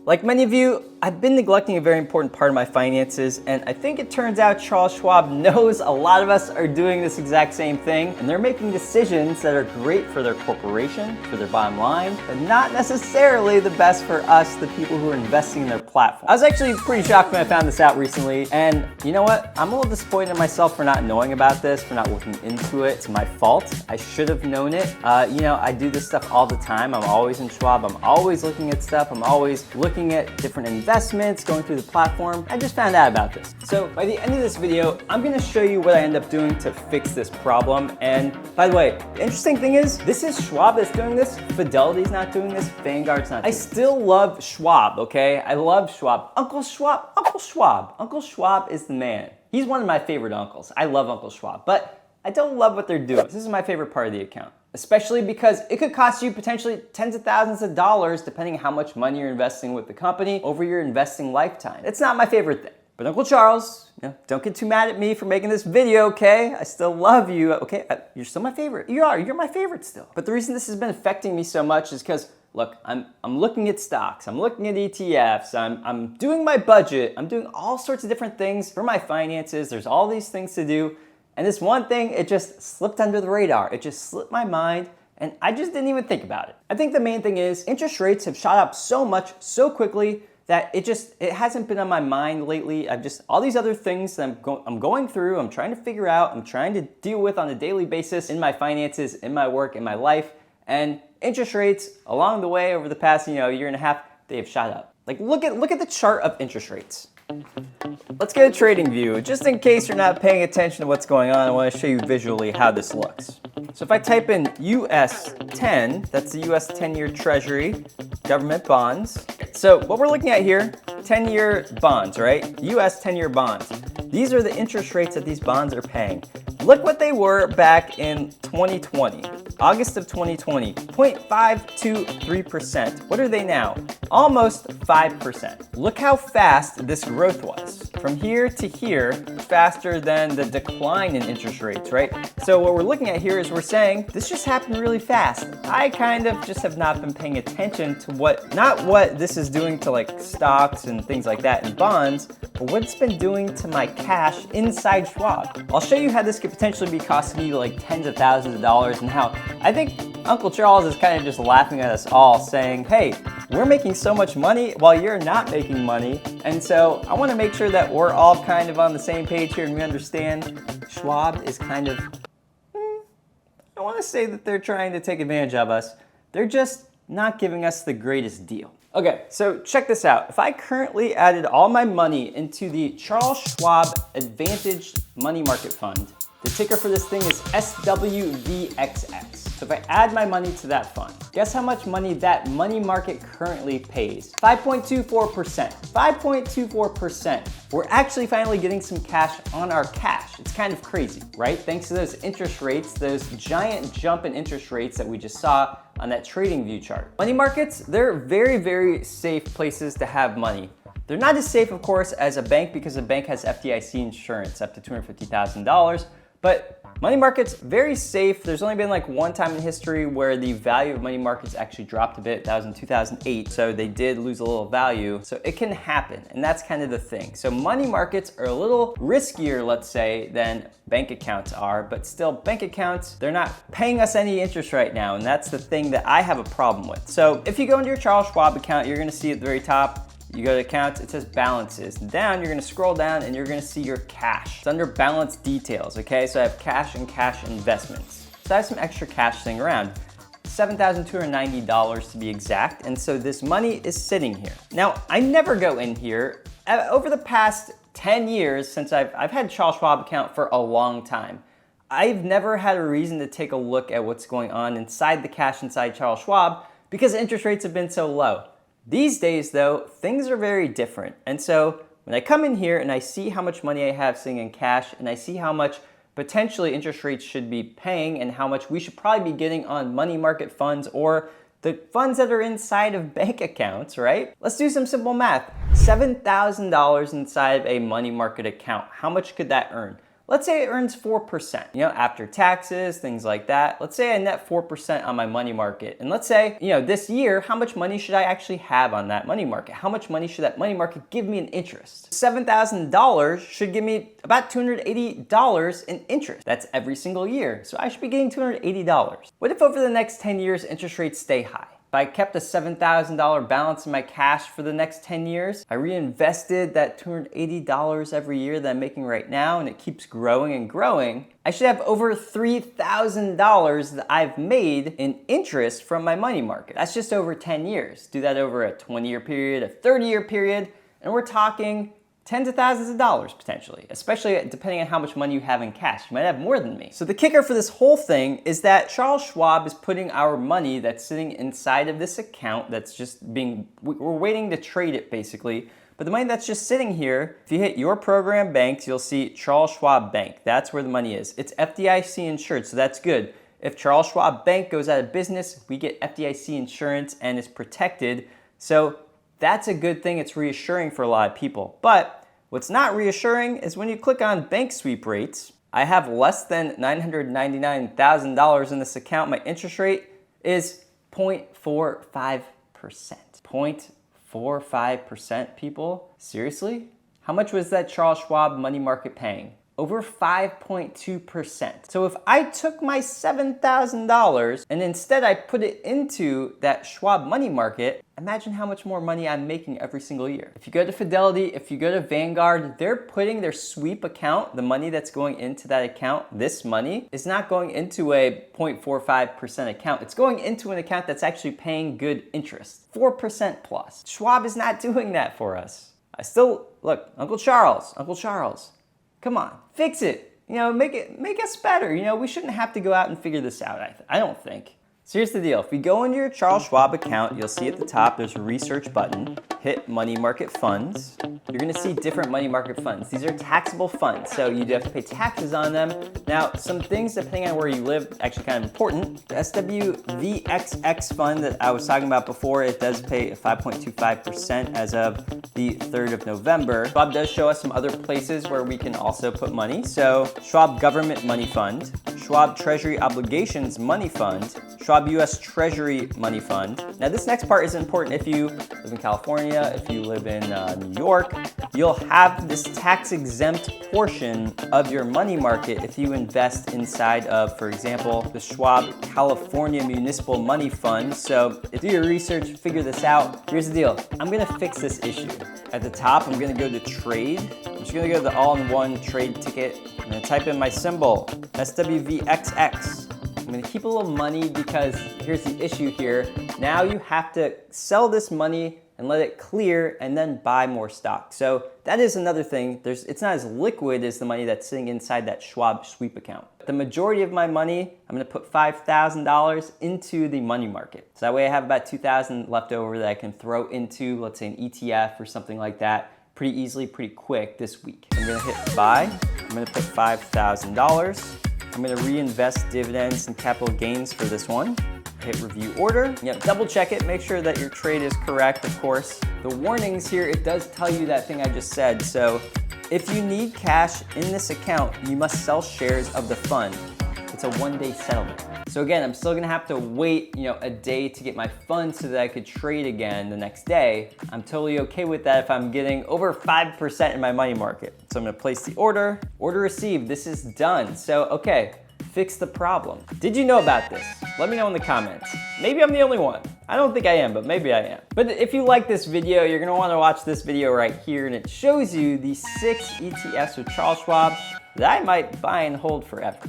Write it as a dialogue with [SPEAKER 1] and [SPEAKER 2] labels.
[SPEAKER 1] Like many of you, I've been neglecting a very important part of my finances, and I think it turns out Charles Schwab knows a lot of us are doing this exact same thing, and they're making decisions that are great for their corporation, for their bottom line, but not necessarily the best for us, the people who are investing in their platform. I was actually pretty shocked when I found this out recently, and you know what? I'm a little disappointed in myself for not knowing about this, for not looking into it. It's my fault. I should have known it. I do this stuff all the time. I'm always in Schwab. I'm always looking at stuff. I'm always looking at different investments, going through the platform. I just found out about this. So by the end of this video, I'm gonna show you what I end up doing to fix this problem. And by the way, the interesting thing is, this is Schwab that's doing this. Fidelity's not doing this. Vanguard's not doing this. I still love Schwab, okay? I love Schwab. Uncle Schwab, Uncle Schwab. Uncle Schwab is the man. He's one of my favorite uncles. I love Uncle Schwab, but I don't love what they're doing. This is my favorite part of the account, especially because it could cost you potentially tens of thousands of dollars depending on how much money you're investing with the company over your investing lifetime. It's not my favorite thing. But Uncle Charles, don't get too mad at me for making this video, okay? I still love you, okay? You're still my favorite. You're my favorite still. But the reason this has been affecting me so much is because, look, I'm looking at stocks, I'm looking at ETFs, I'm doing my budget, I'm doing all sorts of different things for my finances. There's all these things to do. And this one thing, it just slipped under the radar. It just slipped my mind, and I just didn't even think about it. I think the main thing is interest rates have shot up so much, so quickly, that it hasn't been on my mind lately. All these other things that I'm going through, I'm trying to figure out, I'm trying to deal with on a daily basis in my finances, in my work, in my life. And interest rates along the way over the past, year and a half, they have shot up. Like look at the chart of interest rates. Let's get a trading view. Just in case you're not paying attention to what's going on, I want to show you visually how this looks. So if I type in US 10, that's the US 10-year Treasury government bonds. So what we're looking at here, 10-year bonds, right? US 10-year bonds. These are the interest rates that these bonds are paying. Look what they were back in 2020, August of 2020, 0.523%. What are they now? Almost 5%. Look how fast this growth was. From here to here, faster than the decline in interest rates, right? So what we're looking at here is we're saying this just happened really fast. I kind of just have not been paying attention to not what this is doing to like stocks and things like that and bonds, but what it's been doing to my cash inside Schwab. I'll show you how this could potentially be costing you like tens of thousands of dollars, and how I think Uncle Charles is kind of just laughing at us all saying, hey, we're making so much money while you're not making money. And so I want to make sure that we're all kind of on the same page here and we understand Schwab is kind of, I want to say that they're trying to take advantage of us. They're just not giving us the greatest deal. Okay, so check this out. If I currently added all my money into the Charles Schwab Advantage Money Market Fund, the ticker for this thing is SWVXX. So if I add my money to that fund, guess how much money that money market currently pays? 5.24%. 5.24%. We're actually finally getting some cash on our cash. It's kind of crazy, right? Thanks to those interest rates, those giant jump in interest rates that we just saw on that trading view chart. Money markets, they're very, very safe places to have money. They're not as safe, of course, as a bank because a bank has FDIC insurance up to $250,000. But money markets, very safe. There's only been like one time in history where the value of money markets actually dropped a bit. That was in 2008. So they did lose a little value. So it can happen. And that's kind of the thing. So money markets are a little riskier, let's say, than bank accounts are. But still, bank accounts, they're not paying us any interest right now. And that's the thing that I have a problem with. So if you go into your Charles Schwab account, you're going to see at the very top, you go to accounts, it says balances. And down, you're gonna scroll down and you're gonna see your cash. It's under balance details, okay? So I have cash and cash investments. So I have some extra cash sitting around, $7,290 to be exact. And so this money is sitting here. Now, I never go in here. Over the past 10 years, since I've had a Charles Schwab account for a long time, I've never had a reason to take a look at what's going on inside the cash inside Charles Schwab because interest rates have been so low. These days though, things are very different. And so when I come in here and I see how much money I have sitting in cash and I see how much potentially interest rates should be paying and how much we should probably be getting on money market funds or the funds that are inside of bank accounts, right? Let's do some simple math. $7,000 inside of a money market account. How much could that earn? Let's say it earns 4%, after taxes, things like that. Let's say I net 4% on my money market. And let's say, this year, how much money should I actually have on that money market? How much money should that money market give me in interest? $7,000 should give me about $280 in interest. That's every single year. So I should be getting $280. What if over the next 10 years, interest rates stay high? If I kept a $7,000 balance in my cash for the next 10 years, I reinvested that $280 every year that I'm making right now, and it keeps growing and growing, I should have over $3,000 that I've made in interest from my money market. That's just over 10 years. Do that over a 20-year period, a 30-year period, and we're talking tens of thousands of dollars potentially, especially depending on how much money you have in cash. You might have more than me. So the kicker for this whole thing is that Charles Schwab is putting our money that's sitting inside of this account that's just we're waiting to trade it basically. But the money that's just sitting here, if you hit your program banks, you'll see Charles Schwab Bank. That's where the money is. It's FDIC insured, so that's good. If Charles Schwab Bank goes out of business, we get FDIC insurance and it's protected. So that's a good thing. It's reassuring for a lot of people. But what's not reassuring is when you click on bank sweep rates, I have less than $999,000 in this account. My interest rate is 0.45%. 0.45%, people? Seriously? How much was that Charles Schwab money market paying? Over 5.2%. So if I took my $7,000 and instead I put it into that Schwab money market, imagine how much more money I'm making every single year. If you go to Fidelity, if you go to Vanguard, they're putting their sweep account, the money that's going into that account, this money is not going into a 0.45% account. It's going into an account that's actually paying good interest, 4% plus. Schwab is not doing that for us. Look, Uncle Charles, come on, fix it. Make us better. We shouldn't have to go out and figure this out, I don't think. So here's the deal. If you go into your Charles Schwab account, you'll see at the top there's a research button. Hit money market funds. You're going to see different money market funds. These are taxable funds, so you do have to pay taxes on them. Now, some things depending on where you live, actually kind of important. The SWVXX fund that I was talking about before, it does pay 5.25% as of the 3rd of November. Schwab does show us some other places where we can also put money. So Schwab Government Money Fund, Schwab Treasury Obligations Money Fund, Schwab U.S. Treasury Money Fund. Now this next part is important if you live in California, if you live in New York, you'll have this tax exempt portion of your money market if you invest inside of, for example, the Schwab California Municipal Money Fund. So do your research, figure this out. Here's the deal. I'm gonna fix this issue. At the top, I'm gonna go to trade. I'm just gonna go to the all-in-one trade ticket. I'm gonna type in my symbol, SWVXX. I'm gonna keep a little money because here's the issue here. Now you have to sell this money and let it clear and then buy more stock. So that is another thing. It's not as liquid as the money that's sitting inside that Schwab sweep account. The majority of my money, I'm gonna put $5,000 into the money market. So that way I have about $2,000 left over that I can throw into, let's say, an ETF or something like that pretty easily, pretty quick this week. I'm gonna hit buy. I'm gonna put $5,000. I'm gonna reinvest dividends and capital gains for this one. Hit review order. Double check it, make sure that your trade is correct, of course. The warnings here, it does tell you that thing I just said. So if you need cash in this account, you must sell shares of the fund. It's a one-day settlement. So again, I'm still gonna have to wait, a day to get my funds so that I could trade again the next day. I'm totally okay with that if I'm getting over 5% in my money market. So I'm gonna place the order. Order received, this is done. So, okay, fix the problem. Did you know about this? Let me know in the comments. Maybe I'm the only one. I don't think I am, but maybe I am. But if you like this video, you're gonna wanna watch this video right here, and it shows you the 6 ETFs with Charles Schwab that I might buy and hold forever.